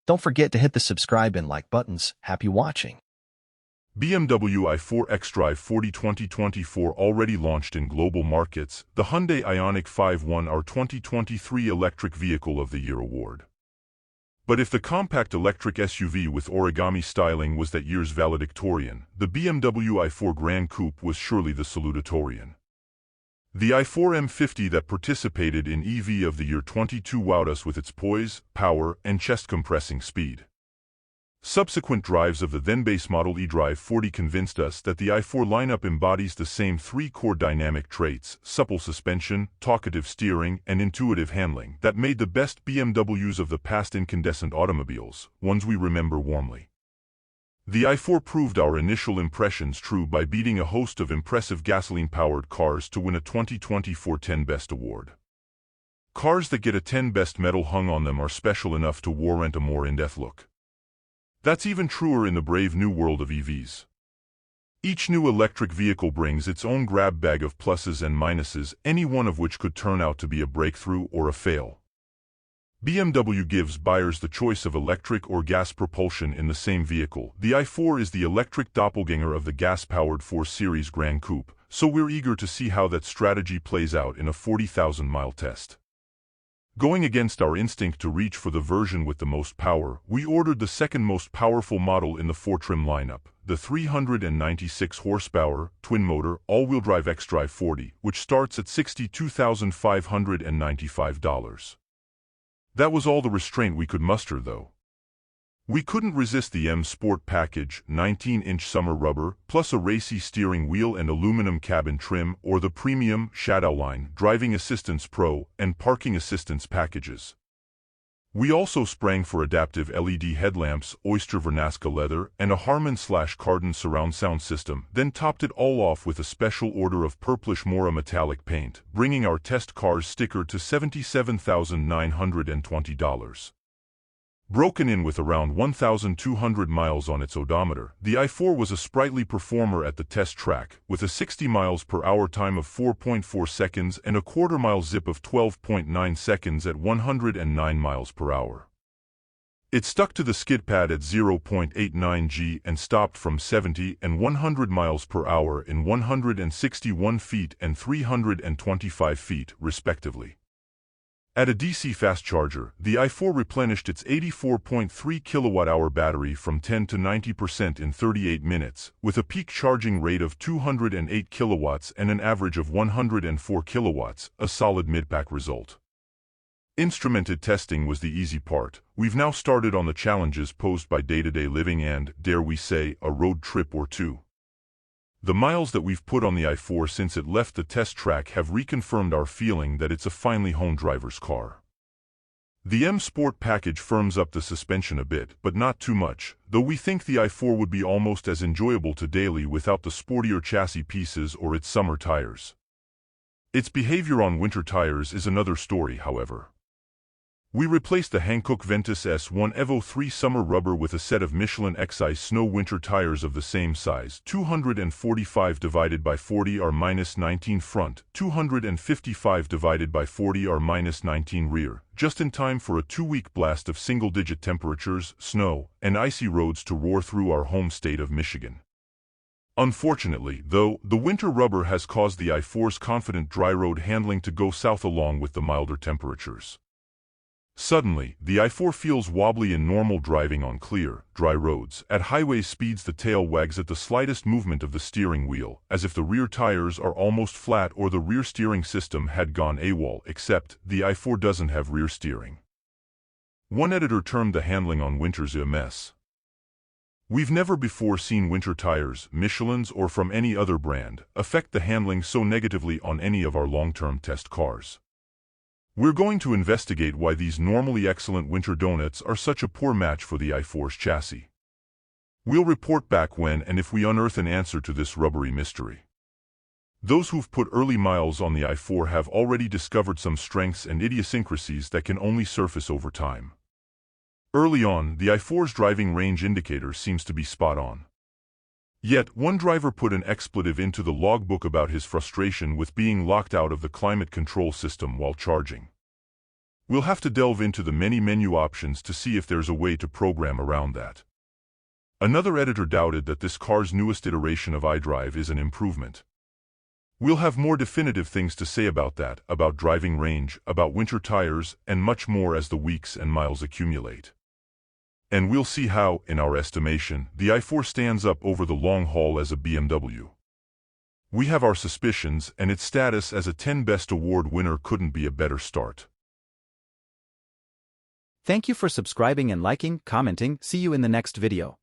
Don't forget to hit the subscribe and like buttons. Happy watching. BMW i4 xDrive40 2024 already launched in global markets. The Hyundai Ioniq 5 won our 2023 Electric Vehicle of the Year award. But if the compact electric SUV with origami styling was that year's valedictorian, the BMW i4 Grand Coupe was surely the salutatorian. The i4 M50 that participated in EV of the Year 22 wowed us with its poise, power, and chest-compressing speed. Subsequent drives of the then-base model eDrive40 convinced us that the i4 lineup embodies the same three core dynamic traits: supple suspension, talkative steering, and intuitive handling that made the best BMWs of the past incandescent automobiles, ones we remember warmly. The i4 proved our initial impressions true by beating a host of impressive gasoline-powered cars to win a 2024 10 Best Award. Cars that get a 10 Best medal hung on them are special enough to warrant a more in-depth look. That's even truer in the brave new world of EVs. Each new electric vehicle brings its own grab bag of pluses and minuses, any one of which could turn out to be a breakthrough or a fail. BMW gives buyers the choice of electric or gas propulsion in the same vehicle. The i4 is the electric doppelganger of the gas-powered 4 Series Grand Coupe, so we're eager to see how that strategy plays out in a 40,000-mile test. Going against our instinct to reach for the version with the most power, we ordered the second most powerful model in the 4-trim lineup, the 396-horsepower, twin-motor, all-wheel drive xDrive40, which starts at $62,595. That was all the restraint we could muster, though. We couldn't resist the M Sport package, 19-inch summer rubber, plus a racy steering wheel and aluminum cabin trim, or the premium Shadowline Driving Assistance Pro and Parking Assistance packages. We also sprang for adaptive LED headlamps, Oyster Vernasca leather, and a Harman/Kardon surround sound system, then topped it all off with a special order of purplish Mora metallic paint, bringing our test car's sticker to $77,920. Broken in with around 1,200 miles on its odometer, the i4 was a sprightly performer at the test track, with a 60 miles per hour time of 4.4 seconds and a quarter-mile zip of 12.9 seconds at 109 miles per hour. It stuck to the skid pad at 0.89 G and stopped from 70 and 100 miles per hour in 161 feet and 325 feet, respectively. At a DC fast charger, the i4 replenished its 84.3 kilowatt-hour battery from 10 to 90% in 38 minutes, with a peak charging rate of 208 kilowatts and an average of 104 kilowatts, a solid mid-pack result. Instrumented testing was the easy part. We've now started on the challenges posed by day-to-day living and, dare we say, a road trip or two. The miles that we've put on the i4 since it left the test track have reconfirmed our feeling that it's a finely honed driver's car. The M Sport package firms up the suspension a bit, but not too much, though we think the i4 would be almost as enjoyable to daily without the sportier chassis pieces or its summer tires. Its behavior on winter tires is another story, however. We replaced the Hankook Ventus S1 Evo 3 summer rubber with a set of Michelin XI snow winter tires of the same size, 245 divided by 40 or minus 19 front, 255 divided by 40 or minus 19 rear, just in time for a 2-week blast of single-digit temperatures, snow, and icy roads to roar through our home state of Michigan. Unfortunately, though, the winter rubber has caused the i4's confident dry road handling to go south along with the milder temperatures. Suddenly, the i4 feels wobbly in normal driving on clear, dry roads. At highway speeds the tail wags at the slightest movement of the steering wheel, as if the rear tires are almost flat or the rear steering system had gone AWOL, except the i4 doesn't have rear steering. One editor termed the handling on winters a mess. We've never before seen winter tires, Michelin's or from any other brand, affect the handling so negatively on any of our long-term test cars. We're going to investigate why these normally excellent winter donuts are such a poor match for the i4's chassis. We'll report back when and if we unearth an answer to this rubbery mystery. Those who've put early miles on the i4 have already discovered some strengths and idiosyncrasies that can only surface over time. Early on, the i4's driving range indicator seems to be spot on. Yet, one driver put an expletive into the logbook about his frustration with being locked out of the climate control system while charging. We'll have to delve into the many menu options to see if there's a way to program around that. Another editor doubted that this car's newest iteration of iDrive is an improvement. We'll have more definitive things to say about that, about driving range, about winter tires, and much more as the weeks and miles accumulate. And we'll see how, in our estimation, the i4 stands up over the long haul as a BMW. We have our suspicions, and its status as a 10 Best Award winner couldn't be a better start. Thank you for subscribing and liking, commenting. See you in the next video.